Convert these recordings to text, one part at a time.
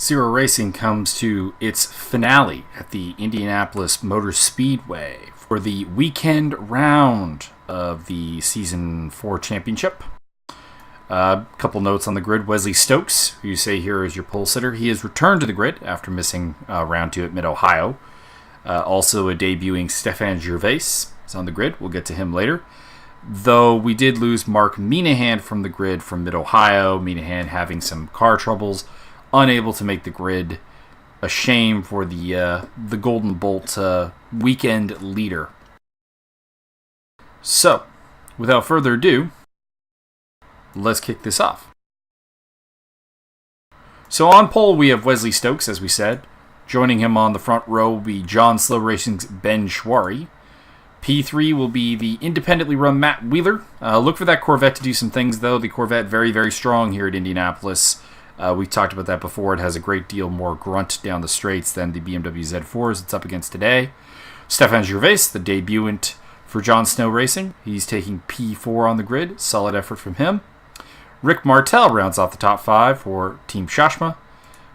Zero Racing comes to its finale at the Indianapolis Motor Speedway for the weekend round of the Season 4 Championship. A couple notes on the grid. Wesley Stokes, who you say here is your pole sitter, he has returned to the grid after missing round 2 at Mid-Ohio. Also a debuting Stephane Gervais is on the grid. We'll get to him later. Though we did lose Minahan from the grid from Mid-Ohio. Minahan having some car troubles, unable to make the grid. A shame for the Golden Bolt weekend leader. So, without further ado, let's kick this off. So on pole we have Wesley Stokes, as we said. Joining him on the front row will be John Slow Racing's Ben Swarey. P3 will be the independently run Matt Wheeler. Look for that Corvette to do some things, though. The Corvette very, very strong here at Indianapolis. We talked about that before. It has a great deal more grunt down the straights than the BMW Z4s it's up against today. Stephane Gervais, the debutant for John Snow Racing. He's taking P4 on the grid. Solid effort from him. Rick Martel rounds off the top 5 for Team Shashma,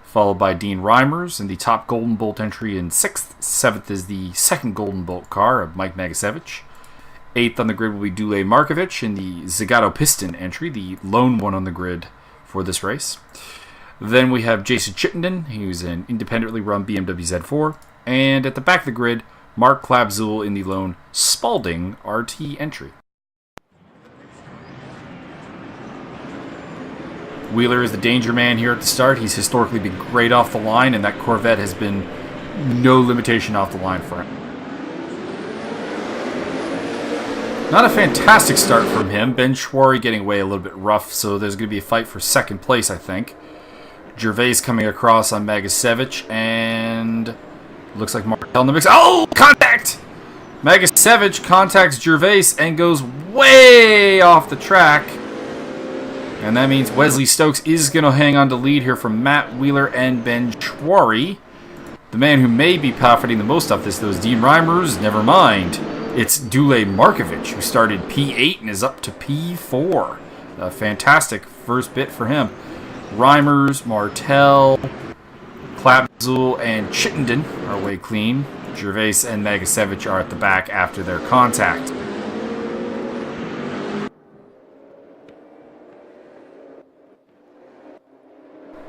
followed by Dean Reimers in the top Golden Bolt entry in 6th. 7th is the second Golden Bolt car of Mike Magasevic. 8th on the grid will be Dule Markovic in the Zagato Piston entry, the lone one on the grid for this race. Then we have Jason Chittenden, who's an independently run BMW Z4. And at the back of the grid, Mark Klabzul in the lone Spalding RT entry. Wheeler is the danger man here at the start. He's historically been great off the line, and that Corvette has been no limitation off the line for him. Not a fantastic start from him. Ben Swarey getting away a little bit rough, so there's going to be a fight for second place, I think. Gervais coming across on Magasevic, and looks like Martel in the mix. Oh, contact! Magasevic contacts Gervais and goes way off the track. And that means Wesley Stokes is going to hang on to lead here from Matt Wheeler and Ben Swarey. The man who may be profiting the most off this, though, is Dean Reimers. Never mind. It's Dule Markovic, who started P8 and is up to P4. A fantastic first bit for him. Reimers, Martel, Klabzul, and Chittenden are way clean. Gervais and Magasevic are at the back after their contact.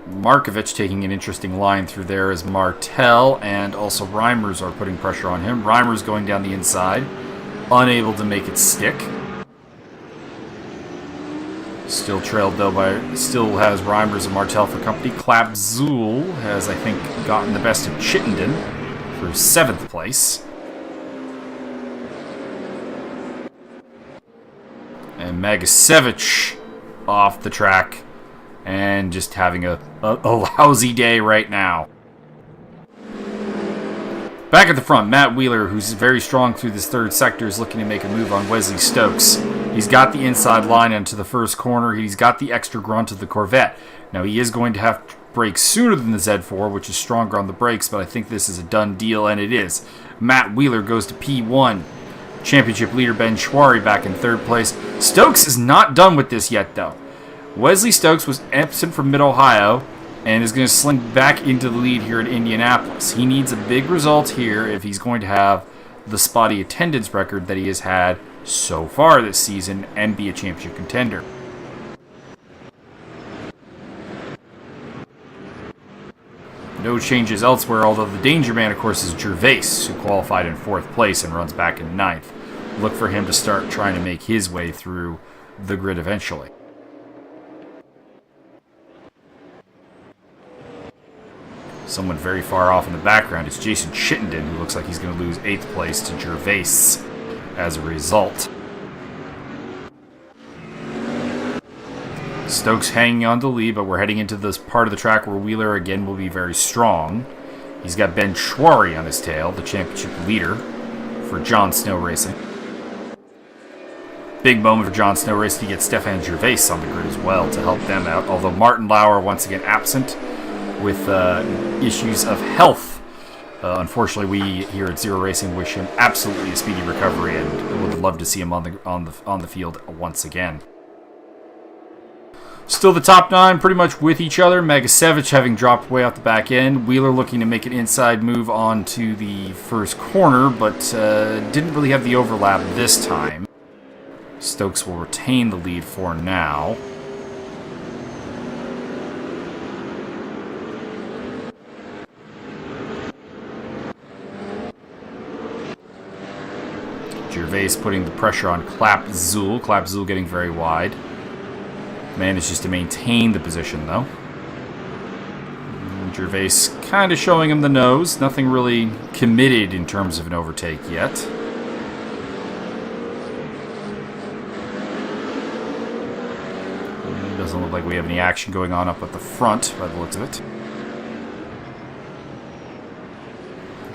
Markovic taking an interesting line through there as Martel and also Reimers are putting pressure on him. Reimers going down the inside, unable to make it stick. Still trailed though still has Reimers and Martel for company. Klabzul has, I think, gotten the best of Chittenden for 7th place. And Magasevic off the track and just having a lousy day right now. Back at the front, Matt Wheeler, who's very strong through this third sector, is looking to make a move on Wesley Stokes. He's got the inside line into the first corner. He's got the extra grunt of the Corvette. Now, he is going to have to brake sooner than the Z4, which is stronger on the brakes, but I think this is a done deal, and it is. Matt Wheeler goes to P1. Championship leader Ben Swarey back in 3rd place. Stokes is not done with this yet, though. Wesley Stokes was absent from Mid-Ohio and is going to slink back into the lead here at Indianapolis. He needs a big result here if he's going to have the spotty attendance record that he has had so far this season and be a championship contender. No changes elsewhere, although the danger man, of course, is Gervais, who qualified in 4th place and runs back in 9th. Look for him to start trying to make his way through the grid eventually. Someone very far off in the background is Jason Chittenden, who looks like he's going to lose 8th place to Gervais as a result. Stokes hanging on to lead, but we're heading into this part of the track where Wheeler again will be very strong. He's got Ben Swarey on his tail, the championship leader for John Snow Racing. Big moment for John Snow Racing to get Stephane Gervais on the grid as well to help them out, although Martin Lauer once again absent with issues of health. Unfortunately, we here at Zero Racing wish him absolutely a speedy recovery and would love to see him on the field once again. Still the top 9 pretty much with each other. Magasevic having dropped way out the back end. Wheeler looking to make an inside move onto the first corner, but didn't really have the overlap this time. Stokes will retain the lead for now. Gervais putting the pressure on Dule. Dule getting very wide. Manages to maintain the position, though. Gervais kind of showing him the nose. Nothing really committed in terms of an overtake yet. Doesn't look like we have any action going on up at the front, by the looks of it.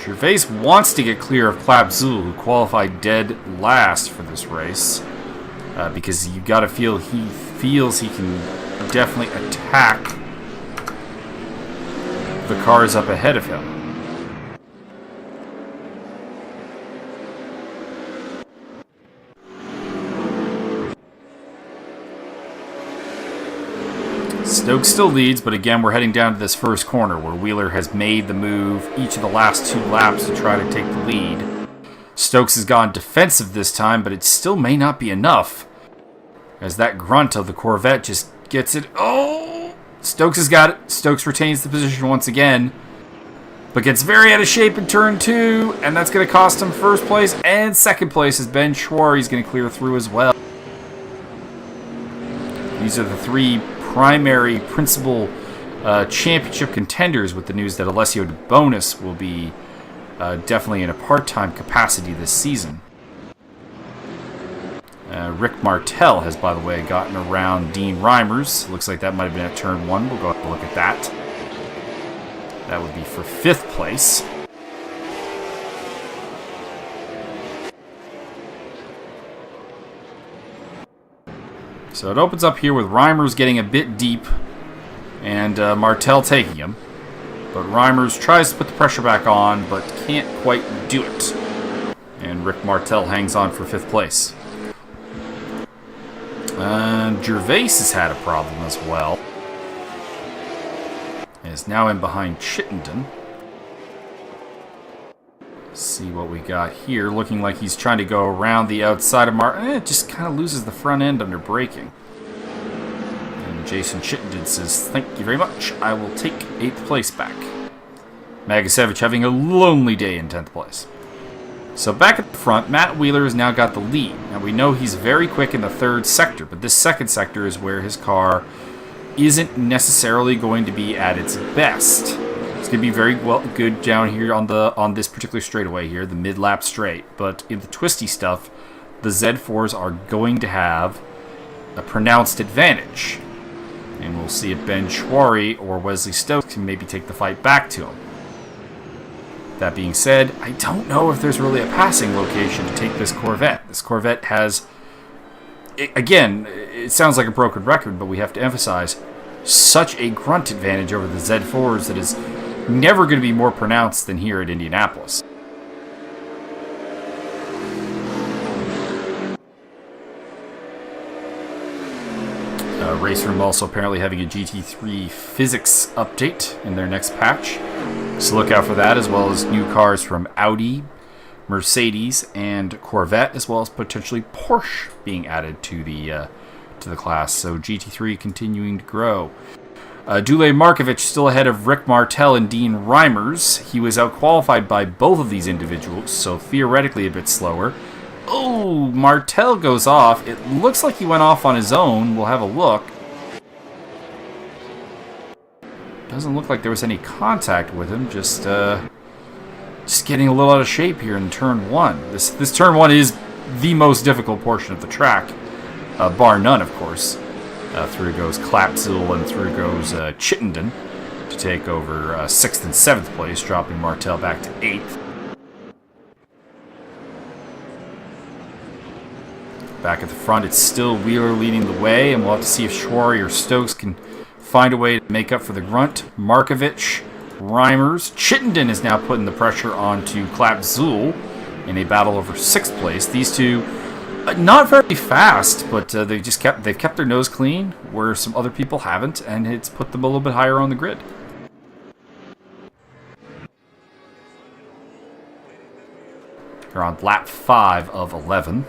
Gervais wants to get clear of Dule, who qualified dead last for this race. Because you got to feel he feels he can definitely attack the cars up ahead of him. Stokes still leads, but again, we're heading down to this first corner where Wheeler has made the move each of the last 2 laps to try to take the lead. Stokes has gone defensive this time, but it still may not be enough, as that grunt of the Corvette just gets it. Oh! Stokes has got it. Stokes retains the position once again, but gets very out of shape in turn 2, and that's going to cost him first place and second place, as Ben Swarey is going to clear through as well. These are the 3 primary principal championship contenders, with the news that Alessio Bonis will be definitely in a part-time capacity this season. Rick Martel has, by the way, gotten around Dean Reimers. Looks like that might have been at turn 1. We'll go have a look at that. That would be for 5th place. So it opens up here with Reimers getting a bit deep and Martel taking him. But Reimers tries to put the pressure back on, but can't quite do it. And Rick Martel hangs on for 5th place. Gervais has had a problem as well. Is now in behind Chittenden. See what we got here. Looking like he's trying to go around the outside of It just kind of loses the front end under braking. And Jason Chittenden says, "Thank you very much. I will take 8th place back." Magasevic having a lonely day in 10th place. So back at the front, Matt Wheeler has now got the lead. Now we know he's very quick in the 3rd sector, but this 2nd sector is where his car isn't necessarily going to be at its best. It's going to be very good down here on this particular straightaway here, the mid-lap straight. But in the twisty stuff, the Z4s are going to have a pronounced advantage. And we'll see if Ben Swarey or Wesley Stokes can maybe take the fight back to him. That being said, I don't know if there's really a passing location to take this Corvette. This Corvette has, again, it sounds like a broken record, but we have to emphasize, such a grunt advantage over the Z4s that is never going to be more pronounced than here at Indianapolis. Race Room also apparently having a GT3 physics update in their next patch. So look out for that, as well as new cars from Audi, Mercedes, and Corvette, as well as potentially Porsche being added to the class. So GT3 continuing to grow. Dule Markovic still ahead of Rick Martel and Dean Reimers. He was outqualified by both of these individuals, so theoretically a bit slower. Oh, Martel goes off. It looks like he went off on his own. We'll have a look. Doesn't look like there was any contact with him. Just getting a little out of shape here in turn 1. This turn 1 is the most difficult portion of the track, bar none, of course. Through goes Dule and through goes Chittenden to take over 6th and 7th place, dropping Martel back to 8th. Back at the front, it's still Wheeler leading the way, and we'll have to see if Swarey or Stokes can find a way to make up for the grunt. Markovic, Reimers. Chittenden is now putting the pressure onto Dule in a battle over 6th place. These two Not very fast, but they've kept their nose clean, where some other people haven't, and it's put them a little bit higher on the grid. They're on lap 5 of 11.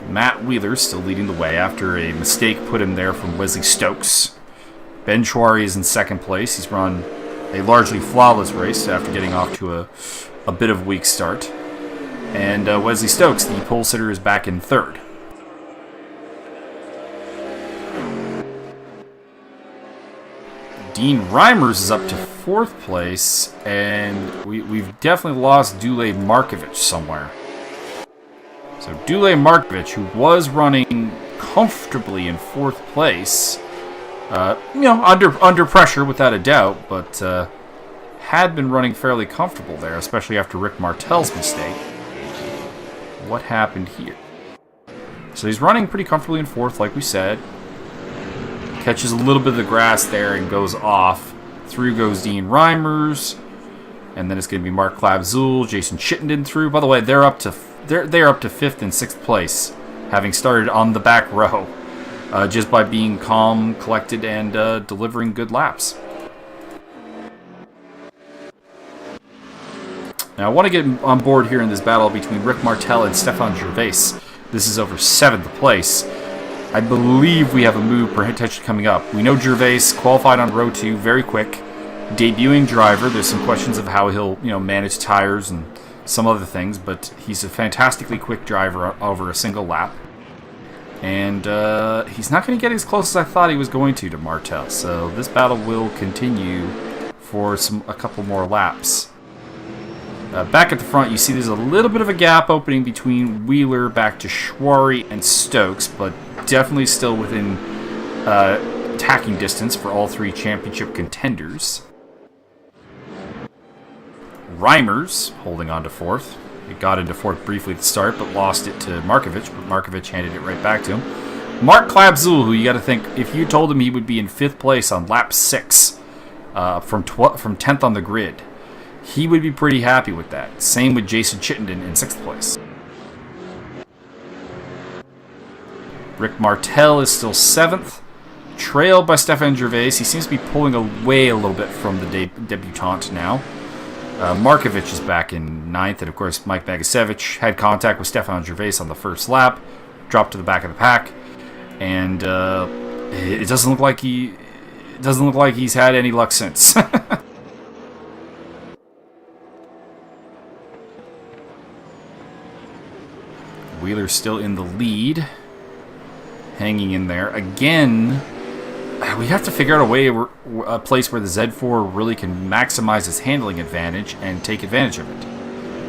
Matt Wheeler still leading the way after a mistake put him there from Wesley Stokes. Ben Swarey is in second place. He's run a largely flawless race after getting off to a bit of a weak start. And Wesley Stokes, the pole sitter, is back in third. Dean Reimers is up to fourth place, and we've definitely lost Dule Markovic somewhere. So Dule Markovic, who was running comfortably in fourth place, under pressure without a doubt, but had been running fairly comfortable there, especially after Rick Martel's mistake. What happened here? So he's running pretty comfortably in fourth, like we said. Catches a little bit of the grass there and goes off. Through goes Dean Reimers, and then it's going to be Mark Klabzul, Jason Chittenden through. By the way, they're up to fifth and sixth place, having started on the back row, just by being calm, collected, and delivering good laps. Now, I want to get on board here in this battle between Rick Martel and Stephane Gervais. This is over 7th place. I believe we have a move potentially coming up. We know Gervais qualified on row 2 very quick. Debuting driver. There's some questions of how he'll manage tires and some other things, but he's a fantastically quick driver over a single lap. And he's not going to get as close as I thought he was going to Martel. So this battle will continue for a couple more laps. Back at the front, you see there's a little bit of a gap opening between Wheeler back to Swarey and Stokes, but definitely still within tacking distance for all three championship contenders. Reimers holding on to fourth. He got into fourth briefly at the start, but lost it to Markovic, but Markovic handed it right back to him. Mark Klabzul, who you got to think, if you told him he would be in 5th place on lap 6 from 10th on the grid, he would be pretty happy with that. Same with Jason Chittenden in 6th place. Rick Martel is still 7th, trailed by Stephane Gervais. He seems to be pulling away a little bit from the debutante now. Markovic is back in 9th, and of course Mike Magasevic had contact with Stephane Gervais on the first lap, dropped to the back of the pack, and it doesn't look like he's had any luck since. Wheeler's still in the lead, hanging in there. Again, we have to figure out a place where the Z4 really can maximize its handling advantage and take advantage of it.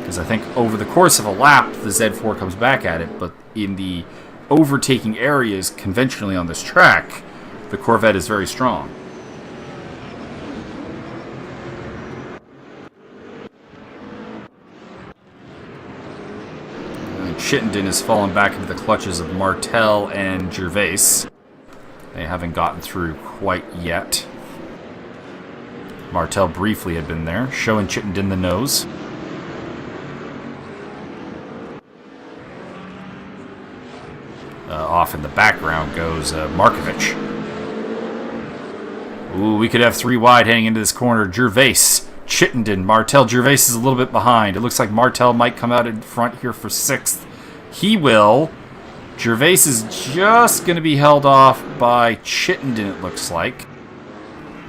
Because I think over the course of a lap, the Z4 comes back at it, but in the overtaking areas conventionally on this track, the Corvette is very strong. Chittenden has fallen back into the clutches of Martel and Gervais. They haven't gotten through quite yet. Martel briefly had been there, showing Chittenden the nose. Off in the background goes Markovic. Ooh, we could have 3 wide heading into this corner. Gervais, Chittenden, Martel. Gervais is a little bit behind. It looks like Martel might come out in front here for 6th. He will. Gervais is just going to be held off by Chittenden, it looks like.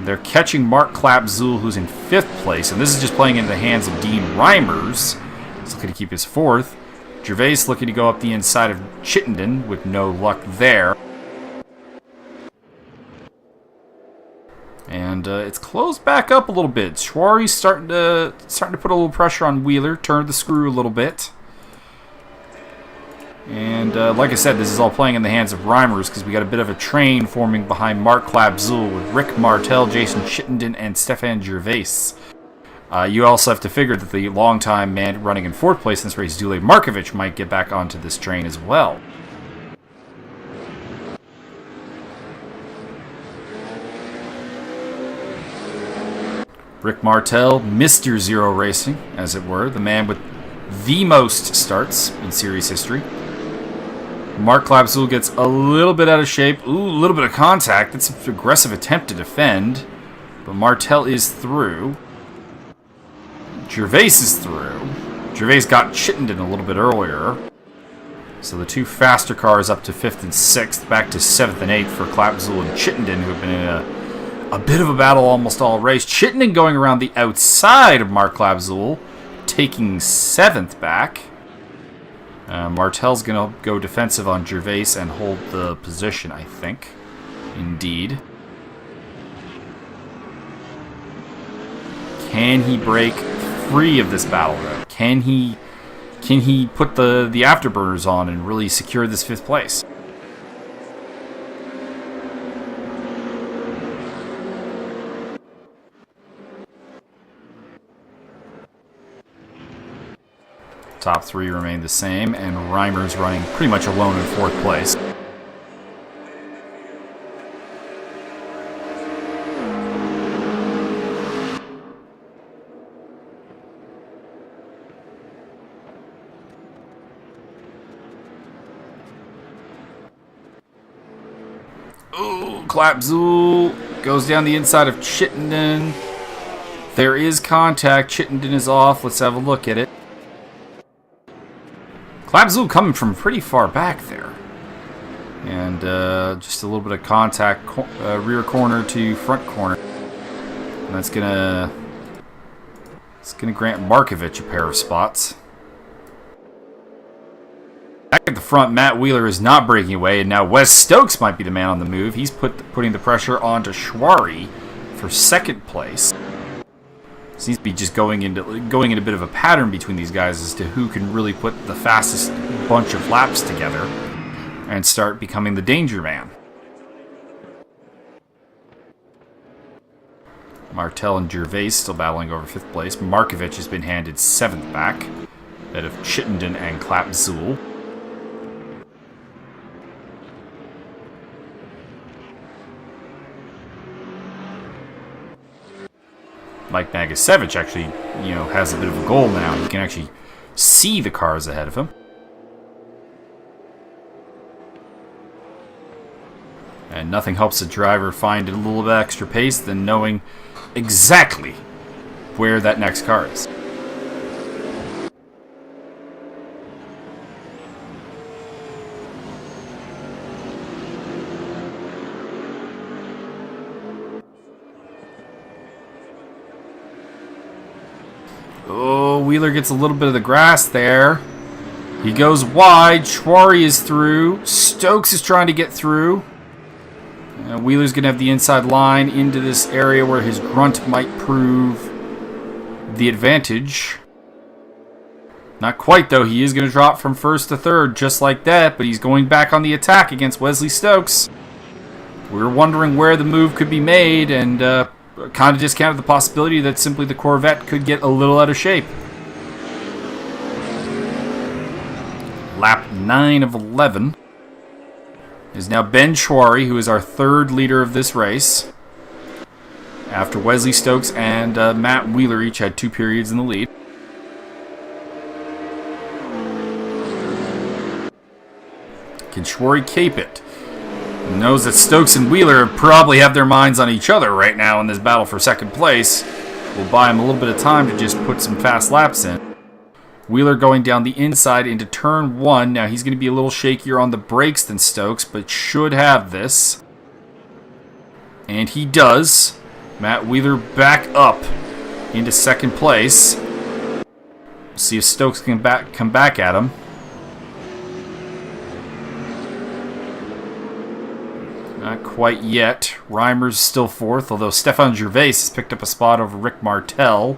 They're catching Mark Klabzul, who's in 5th place, and this is just playing into the hands of Dean Reimers. He's looking to keep his 4th. Gervais looking to go up the inside of Chittenden with no luck there. And it's closed back up a little bit. Swarey's starting to put a little pressure on Wheeler, turned the screw a little bit. And like I said, this is all playing in the hands of Reimers because we got a bit of a train forming behind Mark Klabzul with Rick Martel, Jason Chittenden, and Stephane Gervais. You also have to figure that the longtime man running in 4th place in this race, Dule Markovic, might get back onto this train as well. Rick Martel, Mr. Zero Racing, as it were, the man with the most starts in series history. Mark Klapzul gets a little bit out of shape. Ooh, a little bit of contact. That's an aggressive attempt to defend. But Martel is through. Gervais is through. Gervais got Chittenden a little bit earlier. So the two faster cars up to 5th and 6th. Back to 7th and 8th for Klapzul and Chittenden, who have been in a bit of a battle almost all race. Chittenden going around the outside of Mark Klapzul, taking 7th back. Martel's going to go defensive on Gervais and hold the position, I think. Indeed. Can he break free of this battle, though? Can he put the afterburners on and really secure this 5th place? Top 3 remain the same, and Reimers running pretty much alone in 4th place. Ooh, Klapzul goes down the inside of Chittenden. There is contact. Chittenden is off. Let's have a look at it. Klapzul coming from pretty far back there. And just a little bit of contact, rear corner to front corner. And that's gonna grant Markovic a pair of spots. Back at the front, Matt Wheeler is not breaking away, and now Wes Stokes might be the man on the move. He's putting the pressure onto Swarey for 2nd place. Seems to be just going in a bit of a pattern between these guys as to who can really put the fastest bunch of laps together and start becoming the danger man. Martel and Gervais still battling over 5th place. Markovic has been handed 7th back, that of Chittenden and Klapzul. Mike Magasevic actually, has a bit of a goal now. He can actually see the cars ahead of him. And nothing helps a driver find a little bit extra pace than knowing exactly where that next car is. Oh, Wheeler gets a little bit of the grass there. He goes wide. Swarey is through. Stokes is trying to get through. Wheeler's going to have the inside line into this area where his grunt might prove the advantage. Not quite, though. He is going to drop from 1st to 3rd just like that, but he's going back on the attack against Wesley Stokes. We were wondering where the move could be made, and kind of discounted the possibility that simply the Corvette could get a little out of shape. Lap 9 of 11 is now Ben Swarey, who is our 3rd leader of this race. After Wesley Stokes and Matt Wheeler each had 2 periods in the lead. Can Swarey cape it? Knows that Stokes and Wheeler probably have their minds on each other right now in this battle for 2nd place. Will buy him a little bit of time to just put some fast laps in. Wheeler going down the inside into turn 1. Now he's going to be a little shakier on the brakes than Stokes, but should have this. And he does. Matt Wheeler back up into 2nd place. We'll see if Stokes can come back at him. Not quite yet. Reimers still 4th, although Stephane Gervais has picked up a spot over Rick Martel.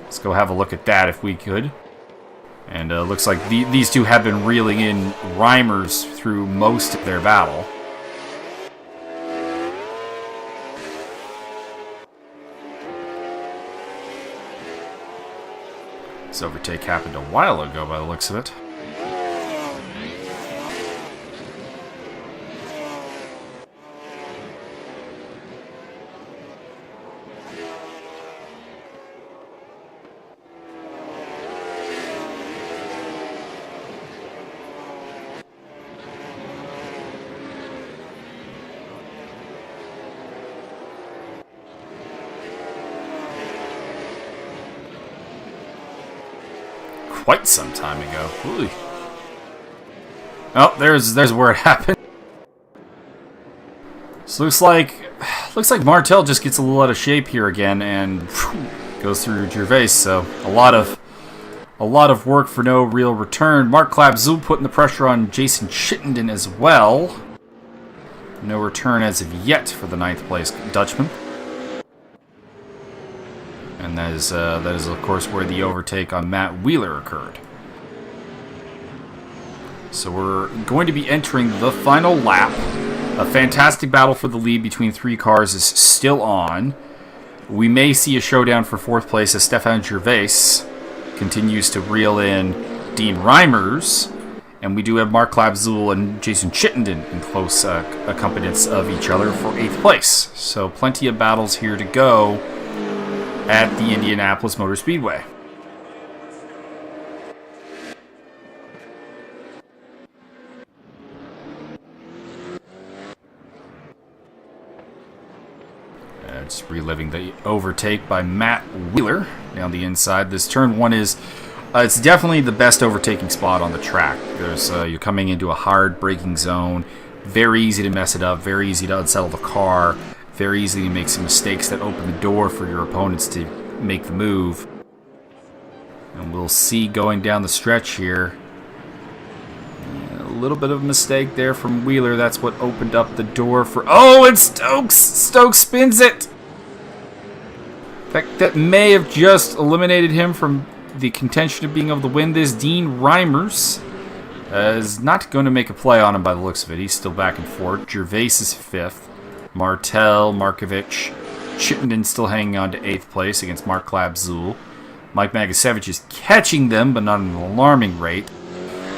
Let's go have a look at that if we could. And looks like these two have been reeling in Reimers through most of their battle. This overtake happened a while ago by the looks of it. quite some time ago. Ooh. Oh, there's where it happened. So looks like Martel just gets a little out of shape here again and goes through Gervais. So a lot of work for no real return. Markovic Zul putting the pressure on Jason Chittenden as well. No return as of yet for the 9th place Dutchman. And that is of course where the overtake on Matt Wheeler occurred. So we're going to be entering the final lap. A fantastic battle for the lead between 3 cars is still on. We may see a showdown for 4th place as Stephane Gervais continues to reel in Dean Reimers. And we do have Markovic Zul and Jason Chittenden in close accompaniments of each other for 8th place. So plenty of battles here to go at the Indianapolis Motor Speedway. Just reliving the overtake by Matt Wheeler down the inside. This turn 1 is it's definitely the best overtaking spot on the track. There's you're coming into a hard braking zone. Very easy to mess it up. Very easy to unsettle the car. Very easy to make some mistakes that open the door for your opponents to make the move. And we'll see going down the stretch here. A little bit of a mistake there from Wheeler. That's what opened up the door for... Oh, and Stokes! Stokes spins it! In fact, that may have just eliminated him from the contention of being able to win this. Dean Reimers is not going to make a play on him by the looks of it. He's still back and forth. Gervais is 5th. Martel, Markovic, Chittenden still hanging on to 8th place against Markovic Zul. Mike Magasevic is catching them, but not at an alarming rate.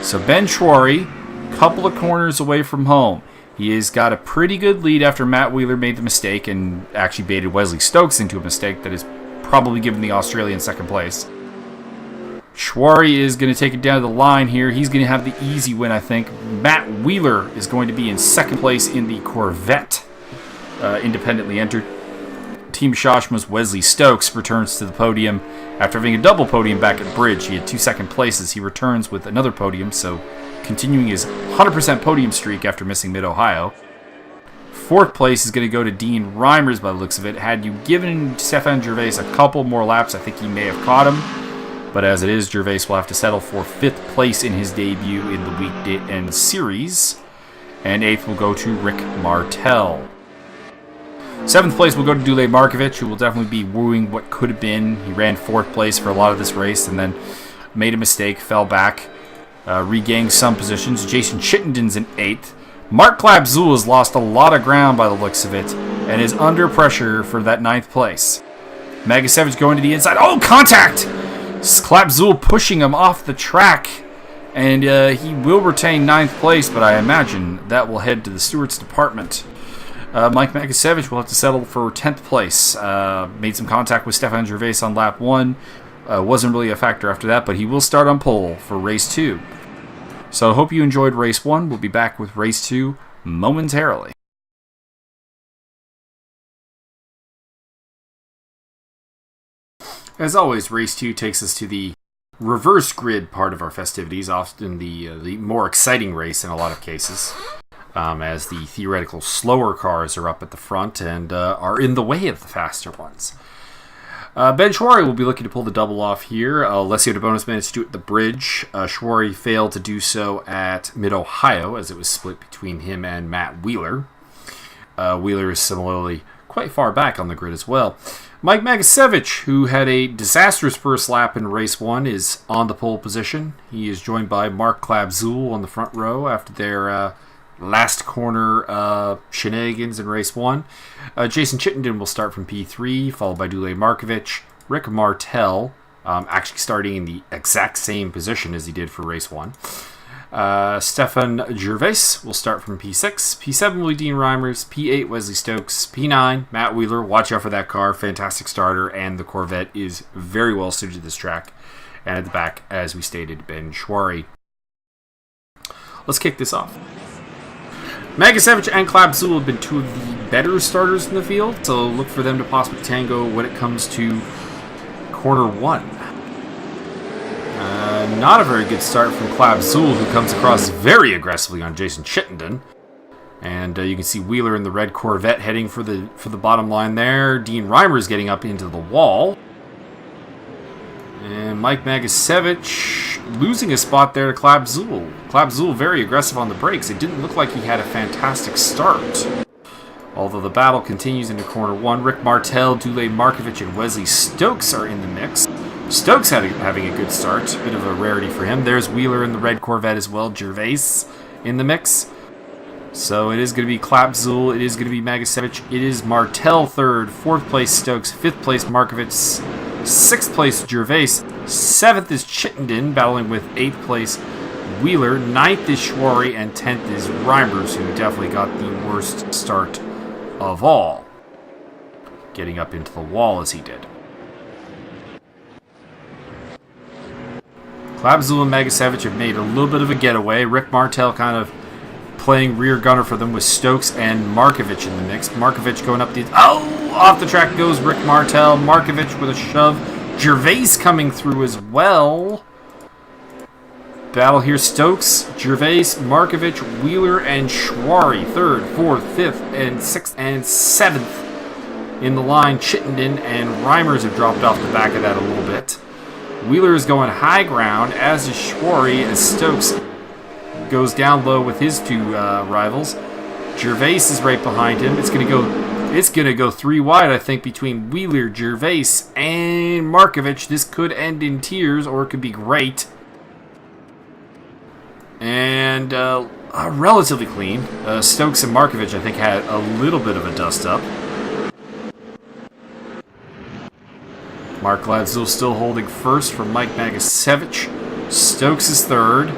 So Ben Swarey, couple of corners away from home. He has got a pretty good lead after Matt Wheeler made the mistake and actually baited Wesley Stokes into a mistake that is probably given the Australian 2nd place. Swarey is going to take it down to the line here. He's going to have the easy win, I think. Matt Wheeler is going to be in 2nd place in the Corvette, independently entered. Team Shashma's Wesley Stokes returns to the podium after having a double podium back at Bridge. He had 2 second places. He returns with another podium, so continuing his 100% podium streak after missing Mid-Ohio. 4th place is going to go to Dean Reimers by the looks of it. Had you given Stephane Gervais a couple more laps, I think he may have caught him. But as it is, Gervais will have to settle for 5th place in his debut in the weekend series. And 8th will go to Rick Martel. 7th place will go to Dule Markovic, who will definitely be wooing what could have been. He ran 4th place for a lot of this race and then made a mistake, fell back, regained some positions. Jason Chittenden's in 8th. Markovic Zul has lost a lot of ground by the looks of it and is under pressure for that 9th place. Magasevic going to the inside. Oh, contact! Clap Zul pushing him off the track. And he will retain 9th place, but I imagine that will head to the stewards department. Mike Magasevic will have to settle for 10th place. Made some contact with Stephane Gervais on lap 1. Wasn't really a factor after that, but he will start on pole for race 2. So I hope you enjoyed race 1. We'll be back with race 2 momentarily. As always, race 2 takes us to the reverse grid part of our festivities, often the more exciting race in a lot of cases. As the theoretical slower cars are up at the front and are in the way of the faster ones. Ben Swarey will be looking to pull the double off here. Alessio de Bonis managed to do it at the Bridge. Swarey failed to do so at Mid-Ohio, as it was split between him and Matt Wheeler. Wheeler is similarly quite far back on the grid as well. Mike Magasevic, who had a disastrous first lap in race 1, is on the pole position. He is joined by Markovic Zul on the front row after their last corner shenanigans in race 1. Jason Chittenden will start from P3, followed by Dule Markovic. Rick Martel, actually starting in the exact same position as he did for race 1. Stephane Gervais will start from P6. P7 will be Dean Reimers. P8, Wesley Stokes. P9, Matt Wheeler. Watch out for that car. Fantastic starter, and the Corvette is very well suited to this track. And at the back, as we stated, Ben Swarey. Let's kick this off. Magasevic and Clap Zul have been 2 of the better starters in the field, so look for them to possibly tango when it comes to corner 1. Not a very good start from Klabzul, who comes across very aggressively on Jason Chittenden. And you can see Wheeler in the red Corvette heading for the bottom line there. Dean Reimers getting up into the wall. And Mike Magasevic losing a spot there to Klabzul. Klabzul very aggressive on the brakes. It didn't look like he had a fantastic start. Although the battle continues into corner one. Rick Martel, Dule, Markovic, and Wesley Stokes are in the mix. Stokes having a good start. Bit of a rarity for him. There's Wheeler in the red Corvette as well. Gervais in the mix. So it is going to be Klabzul. It is going to be Magasevic. It is Martel third. Fourth place Stokes. Fifth place Markovic. Sixth place Gervais. Seventh is Chittenden, battling with eighth place Wheeler. Ninth is Swarey. And 10th is Reimers, who definitely got the worst start of all, getting up into the wall as he did. Klabzul and Magasevic have made a little bit of a getaway. Rick Martel kind of playing rear gunner for them with Stokes and Markovic in the mix. Markovic going up the... Oh! Off the track goes Rick Martel. Markovic with a shove. Gervais coming through as well. Battle here, Stokes, Gervais, Markovic, Wheeler, and Swarey. Third, fourth, fifth, and sixth, and seventh in the line. Chittenden and Reimers have dropped off the back of that a little bit. Wheeler is going high ground, as is Swarey, as Stokes goes down low with his two rivals. Gervais is right behind him. It's gonna go three wide, I think, between Wheeler, Gervais, and Markovic. This could end in tears, or it could be great. And relatively clean. Stokes and Markovic, I think, had a little bit of a dust-up. Mark Klabzul still holding first from Mike Magasevic. Stokes is third.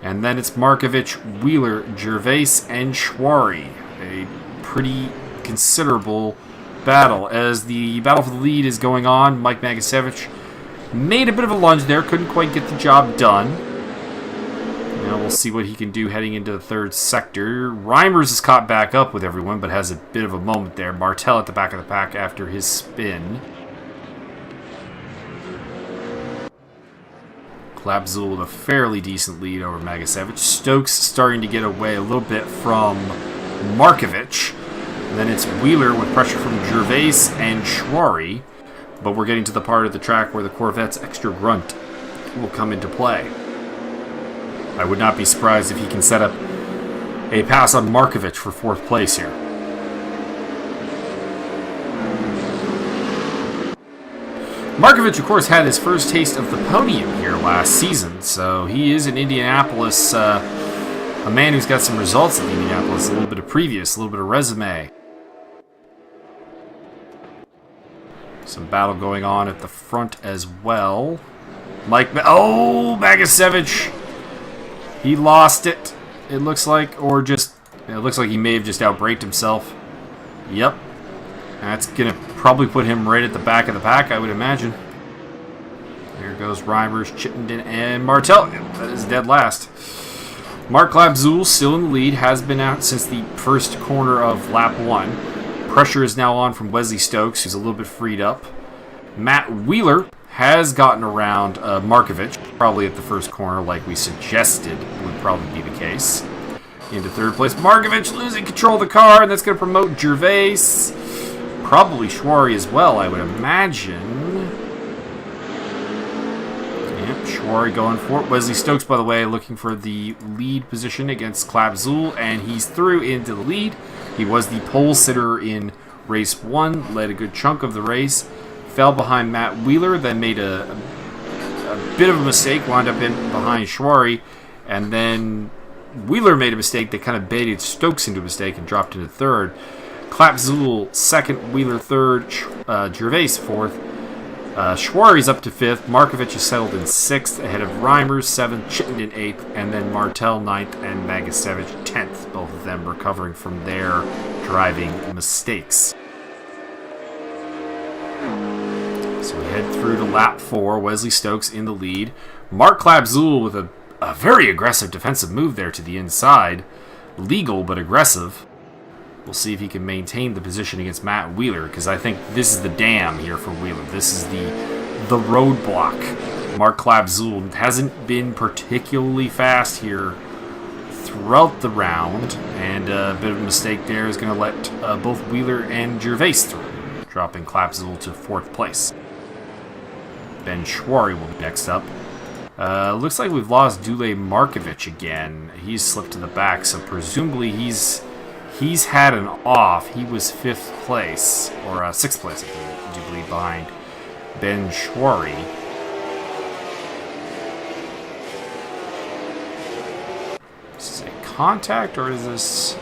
And then it's Markovic, Wheeler, Gervais, and Swarey. A pretty considerable battle. As the battle for the lead is going on, Mike Magasevic made a bit of a lunge there. Couldn't quite get the job done. Now we'll see what he can do heading into the third sector. Reimers is caught back up with everyone, but has a bit of a moment there. Martel at the back of the pack after his spin. Klabzul with a fairly decent lead over Magasevic. Stokes starting to get away a little bit from Markovic. And then it's Wheeler with pressure from Gervais and Swarey. But we're getting to the part of the track where the Corvette's extra grunt will come into play. I would not be surprised if he can set up a pass on Markovic for fourth place here. Markovic, of course, had his first taste of the podium here last season, so he is in Indianapolis, a man who's got some results in Indianapolis, a little bit of previous, a little bit of resume. Some battle going on at the front as well. Magasevic! He lost it, it looks like, or just, it looks like he may have just outbraked himself. Yep. That's going to probably put him right at the back of the pack, I would imagine. There goes Reimers, Chittenden, and Martel. That is dead last. Mark Klabzul still in the lead, has been out since the first corner of lap 1. Pressure is now on from Wesley Stokes, who's a little bit freed up. Matt Wheeler has gotten around Markovic, probably at the first corner, like we suggested would probably be the case. Into third place, Markovic losing control of the car, and that's going to promote Gervais. Probably Swarey as well, I would imagine. Yep, Swarey going for it. Wesley Stokes, by the way, looking for the lead position against Klabzul, and he's through into the lead. He was the pole sitter in race 1, led a good chunk of the race. Fell behind Matt Wheeler, then made a bit of a mistake, wound up in behind Swarey, and then Wheeler made a mistake that kind of baited Stokes into a mistake and dropped into third. Klabzul second, Wheeler third, Gervais fourth. Swarey's up to fifth. Markovic is settled in sixth, ahead of Reimers, seventh, Chittenden eighth, and then Martel ninth, and Magasevic 10th. Both of them recovering from their driving mistakes. So we head through to lap 4. Wesley Stokes in the lead. Mark Klabzul with a very aggressive defensive move there to the inside. Legal, but aggressive. We'll see if he can maintain the position against Matt Wheeler, because I think this is the dam here for Wheeler. This is the roadblock Mark Klapzul hasn't been particularly fast here throughout the round, and a bit of a mistake there is going to let both Wheeler and Gervais through, dropping Klapzul to 4th place. Ben Swarey will be next up. Looks like we've lost Dule Markovic again. He's slipped to the back, so presumably he's had an off. He was 5th place, or 6th place, I do believe, behind Ben Swarey. Is this a contact, or is this...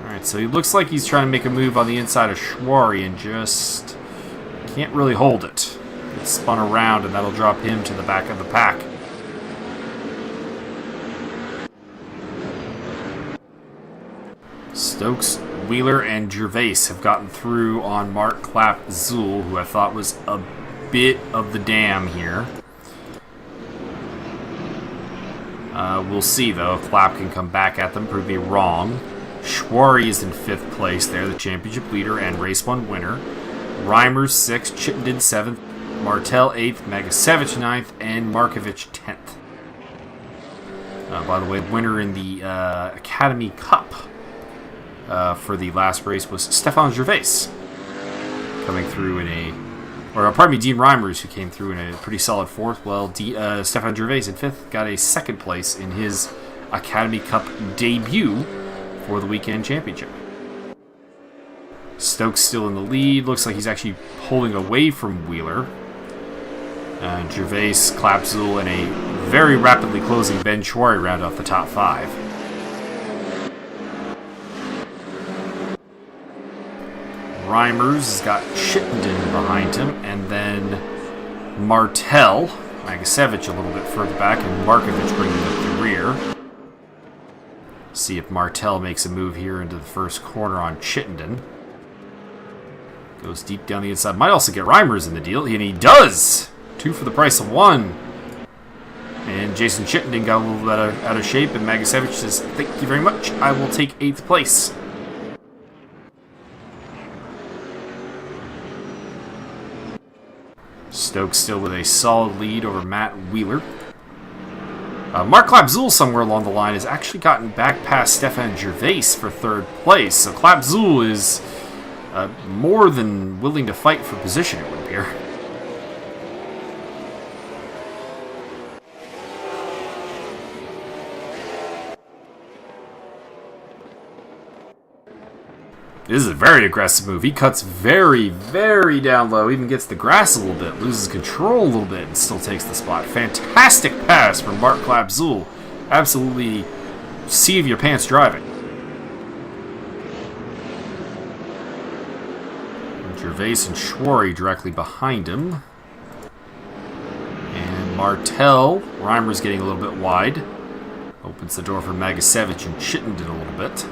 Alright, so he looks like he's trying to make a move on the inside of Swarey and just can't really hold it. It's spun around, and that'll drop him to the back of the pack. Stokes, Wheeler, and Gervais have gotten through on Mark Klapzul, who I thought was a bit of the dam here. We'll see, though, if Klap can come back at them, prove me wrong. Swarey is in 5th place there, the championship leader and race 1 winner. Reimers 6th, Chittenden 7th, Martel 8th, Magasevic 9th, and Markovic 10th. By the way, the winner in the Academy Cup for the last race was Stephane Gervais, coming through in a... Or, pardon me, Dean Reimers, who came through in a pretty solid 4th. Well, Stephane Gervais in 5th got a 2nd place in his Academy Cup debut for the weekend championship. Stokes still in the lead. Looks like he's actually pulling away from Wheeler. Gervais, Klapzul, and a very rapidly closing Ben Swarey round off the top 5. Reimers has got Chittenden behind him, and then Martel, Magasevic a little bit further back, and Markovic bringing up the rear. See if Martel makes a move here into the first corner on Chittenden. Goes deep down the inside. Might also get Reimers in the deal, and he does! 2 for the price of 1. And Jason Chittenden got a little bit out of shape, and Magasevic says, "Thank you very much, I will take 8th place." Stokes still with a solid lead over Matt Wheeler. Mark Klapzul somewhere along the line has actually gotten back past Stephane Gervais for 3rd place, so Klapzul is more than willing to fight for position, it would appear. This is a very aggressive move. He cuts very, very down low, even gets the grass a little bit, loses control a little bit, and still takes the spot. Fantastic pass from Mark Klapzul. Absolutely seat of your pants driving. Gervais and Swarey directly behind him. And Martel, Reimers getting a little bit wide. Opens the door for Magasevic and Chittenden a little bit.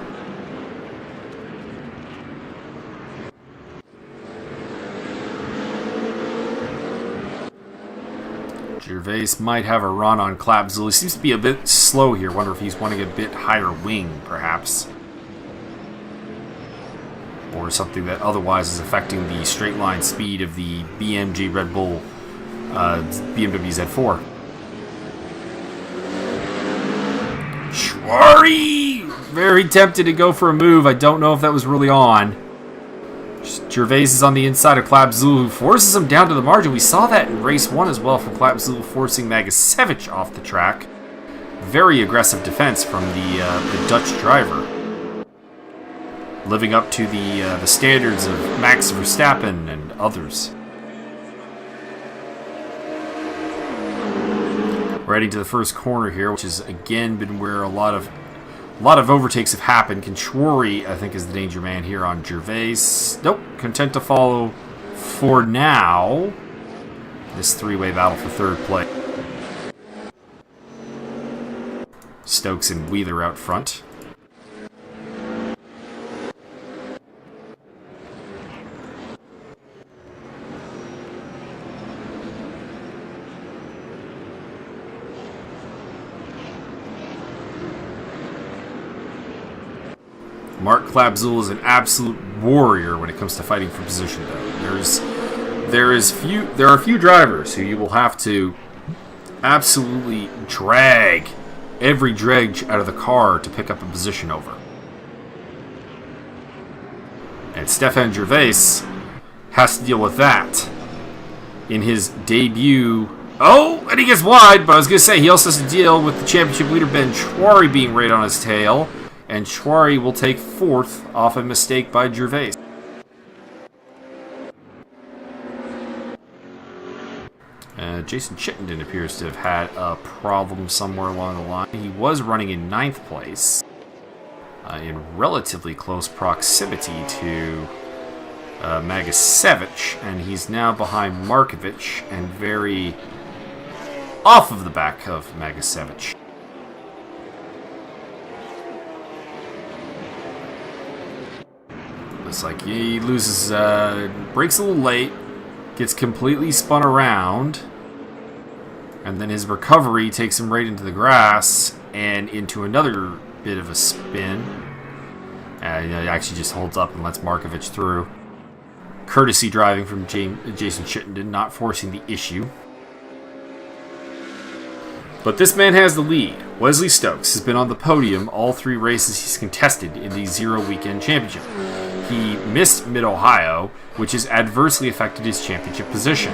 Gervais might have a run on Klapzul. He seems to be a bit slow here. Wonder if he's wanting a bit higher wing, perhaps. Or something that otherwise is affecting the straight line speed of the BMG Red Bull BMW Z4. Swarey! Very tempted to go for a move. I don't know if that was really on. Gervais is on the inside of Klapzul, who forces him down to the margin. We saw that in race 1 as well, from Klapzul forcing Magasevic off the track. Very aggressive defense from the Dutch driver. Living up to the standards of Max Verstappen and others. We're heading to the first corner here, which has again been where a lot of overtakes have happened. Swarey, I think, is the danger man here on Gervais. Nope, content to follow for now. This three-way battle for 3rd place. Stokes and Wheeler out front. Mark Klapzul is an absolute warrior when it comes to fighting for position, though. There's there are a few drivers who you will have to absolutely drag every dredge out of the car to pick up a position over. And Stephane Gervais has to deal with that in his debut. Oh, and he gets wide, but I was going to say he also has to deal with the championship leader Ben Swarey being right on his tail, and Swarey will take fourth off a mistake by Gervais. Jason Chittenden appears to have had a problem somewhere along the line. He was running in 9th place in relatively close proximity to Magasevic, and he's now behind Markovic and very off of the back of Magasevic. Looks like he loses, breaks a little late, gets completely spun around, and then his recovery takes him right into the grass and into another bit of a spin. He actually just holds up and lets Markovic through. Courtesy driving from Jason Chittenden, not forcing the issue. But this man has the lead. Wesley Stokes has been on the podium all 3 races he's contested in the Zero Weekend Championship. He missed Mid-Ohio, which has adversely affected his championship position.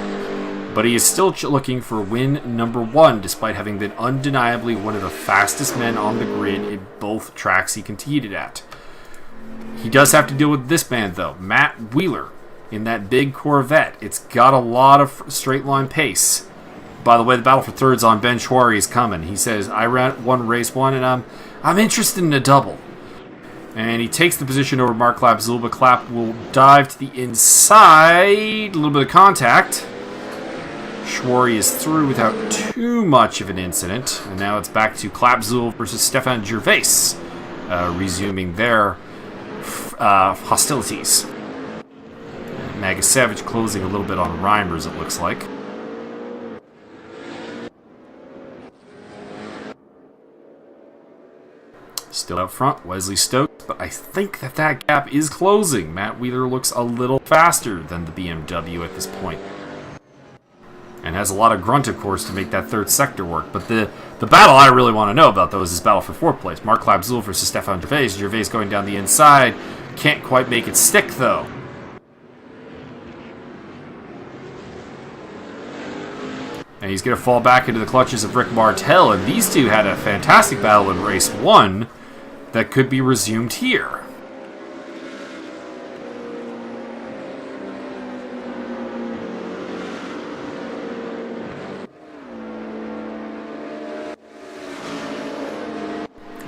But he is still looking for win number 1, despite having been undeniably one of the fastest men on the grid in both tracks he competed at. He does have to deal with this man, though, Matt Wheeler, in that big Corvette. It's got a lot of straight line pace. By the way, the battle for third's on Ben Swarey is coming. He says, I won race 1, and I'm interested in a double. And he takes the position over Mark Clapp-Zul, but Clapp will dive to the inside. A little bit of contact. Swarey is through without too much of an incident. And now it's back to Clapp-Zul versus Stephane Gervais, resuming their hostilities. Magasevic closing a little bit on Reimers, it looks like. Still out front, Wesley Stokes, but I think that gap is closing. Matt Wheeler looks a little faster than the BMW at this point. And has a lot of grunt, of course, to make that third sector work. But the battle I really want to know about, though, is this battle for 4th place. Mark Clapp-Zul versus Stephane Gervais. Gervais going down the inside. Can't quite make it stick, though. And he's going to fall back into the clutches of Rick Martel. And these two had a fantastic battle in race 1 that could be resumed here.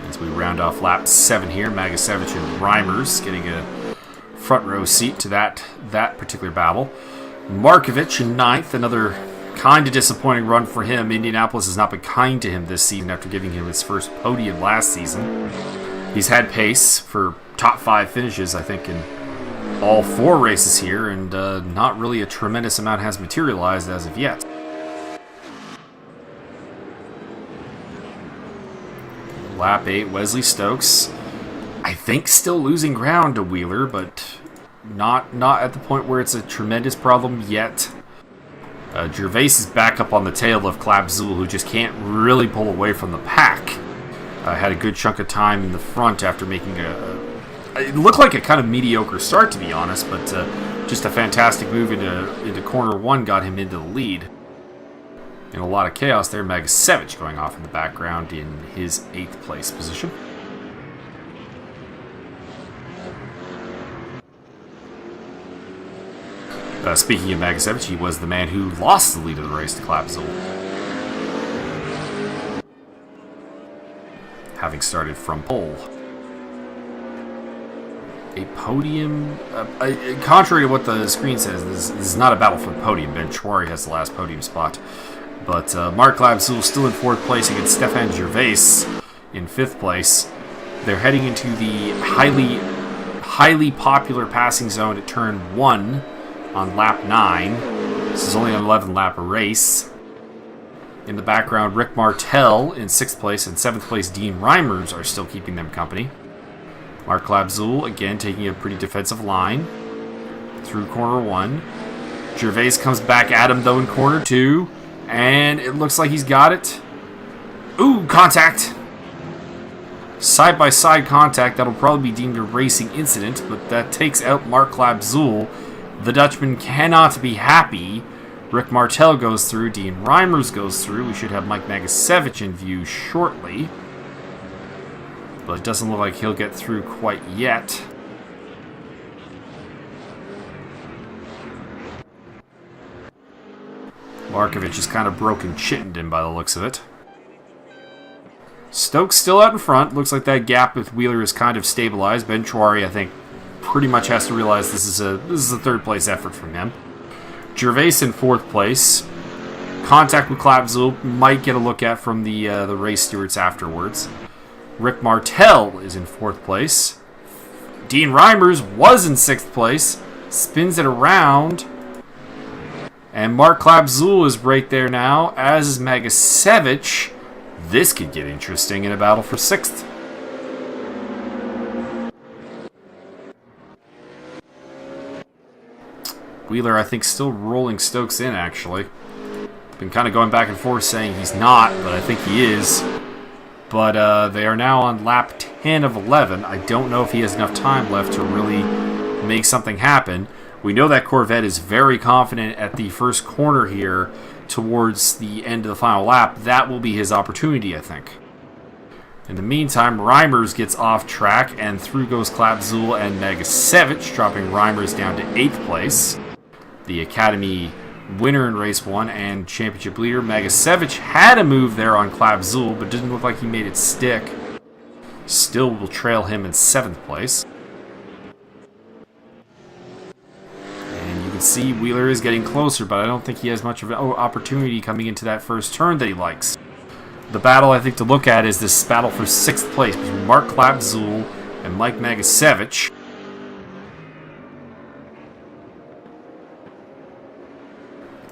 As we round off lap 7 here, Magasevic and Reimers getting a front row seat to that particular battle. Markovic in 9th, another kind of disappointing run for him. Indianapolis has not been kind to him this season after giving him his first podium last season. He's had pace for top 5 finishes, I think, in all 4 races here, and not really a tremendous amount has materialized as of yet. Lap 8, Wesley Stokes, I think still losing ground to Wheeler, but not at the point where it's a tremendous problem yet. Gervais is back up on the tail of Clapp-Zul, who just can't really pull away from the pack. Had a good chunk of time in the front after making it looked like a kind of mediocre start, to be honest, but just a fantastic move into corner 1 got him into the lead. In a lot of chaos there, Magasevic going off in the background in his 8th place position. Speaking of Magasevic, he was the man who lost the lead of the race to Clapp-Zul, having started from pole. A podium, contrary to what the screen says, this is not a battle for the podium. Ben Swarey has the last podium spot. But Mark Clapp-Zul still in 4th place against Stephane Gervais in 5th place. They're heading into the highly popular passing zone at turn 1 on lap 9. This is only an 11-lap race. In the background, Rick Martel in 6th place and 7th place Dean Reimers are still keeping them company. Mark Clapp-Zul again taking a pretty defensive line through corner 1. Gervais comes back at him, though, in corner 2. And it looks like he's got it. Ooh, contact. Side-by-side contact. That'll probably be deemed a racing incident, but that takes out Markovic. The Dutchman cannot be happy. Rick Martel goes through. Dean Reimers goes through. We should have Mike Magasevic in view shortly. But it doesn't look like he'll get through quite yet. Markovic is kind of broken Chittenden by the looks of it. Stokes still out in front. Looks like that gap with Wheeler is kind of stabilized. Ben Swarey, I think, pretty much has to realize this is a third place effort from him. Gervais in 4th place. Contact with Klapzul might get a look at from the race stewards afterwards. Rick Martel is in 4th place. Dean Reimers was in 6th place. Spins it around. And Mark Klapzul is right there now, as is Magasevic. This could get interesting in a battle for 6th. Wheeler, I think, still rolling Stokes in, actually. Been kind of going back and forth saying he's not, but I think he is. But they are now on lap 10 of 11. I don't know if he has enough time left to really make something happen. We know that Corvette is very confident at the first corner here towards the end of the final lap. That will be his opportunity, I think. In the meantime, Reimers gets off track, and through goes Klapzul and Magasevic, dropping Reimers down to 8th place. The Academy winner in race 1 and championship leader. Magasevic had a move there on Klapzul, but didn't look like he made it stick. Still will trail him in 7th place. You can see Wheeler is getting closer, but I don't think he has much of an opportunity coming into that first turn that he likes. The battle, I think, to look at is this battle for 6th place between Mark Klapzul and Mike Magasevic.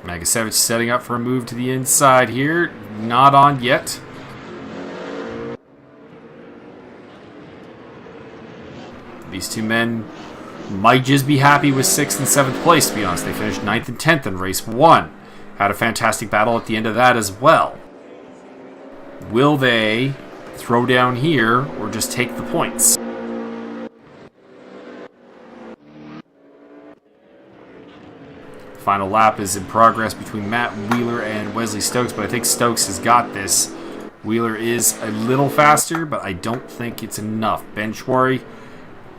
Magasevic setting up for a move to the inside here. Not on yet. These two men might just be happy with 6th and 7th place, to be honest. They finished 9th and 10th in race 1. Had a fantastic battle at the end of that as well. Will they throw down here or just take the points? Final lap is in progress between Matt Wheeler and Wesley Stokes, but I think Stokes has got this. Wheeler is a little faster, but I don't think it's enough. Ben Swarey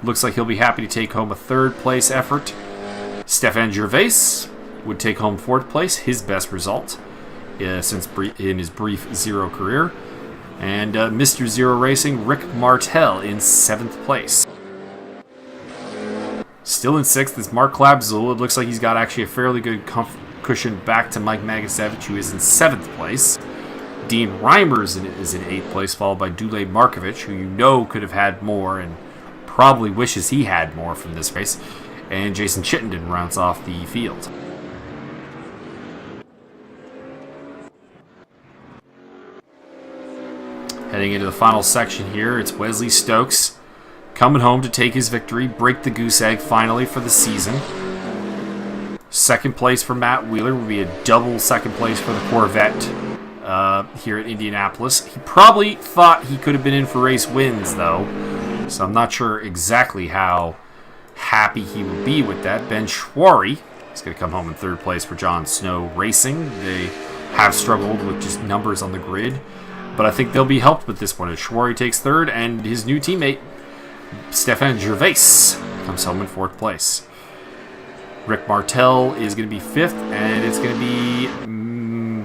looks like he'll be happy to take home a 3rd place effort. Stephane Gervais would take home 4th place, his best result since in his brief Zero career. And Mr. Zero Racing, Rick Martel in 7th place. Still in 6th is Mark Klapzul. It looks like he's got actually a fairly good cushion back to Mike Magasevic, who is in 7th place. Dean Reimers is in 8th place, followed by Dule Markovic, who you know could have had more and probably wishes he had more from this race. And Jason Chittenden rounds off the field. Heading into the final section here, it's Wesley Stokes coming home to take his victory, break the goose egg finally for the season. 2nd place for Matt Wheeler would be a double 2nd place for the Corvette here at Indianapolis. He probably thought he could have been in for race wins, though, so I'm not sure exactly how happy he would be with that. Ben Swarey is going to come home in 3rd place for John Snow Racing. They have struggled with just numbers on the grid, but I think they'll be helped with this one as Swarey takes 3rd, and his new teammate Stephane Gervais comes home in 4th place. Rick Martel is going to be 5th, and it's going to be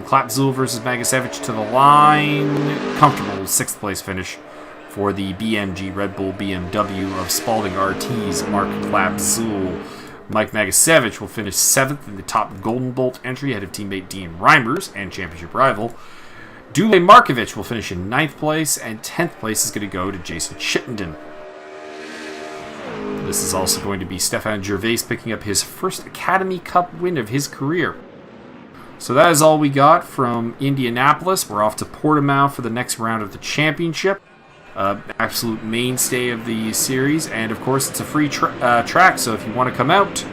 Klapzul versus Magasevic to the line. Comfortable 6th place finish for the BMG Red Bull BMW of Spalding RT's Mark Klapzul. Mike Magasevic will finish 7th in the top Golden Bolt entry ahead of teammate Dean Reimers and championship rival. Dule Markovic will finish in 9th place, and 10th place is going to go to Jason Chittenden. This is also going to be Stephane Gervais picking up his first Academy Cup win of his career. So that is all we got from Indianapolis. We're off to Portimao for the next round of the championship. Absolute mainstay of the series. And of course, it's a free track, so if you want to come out,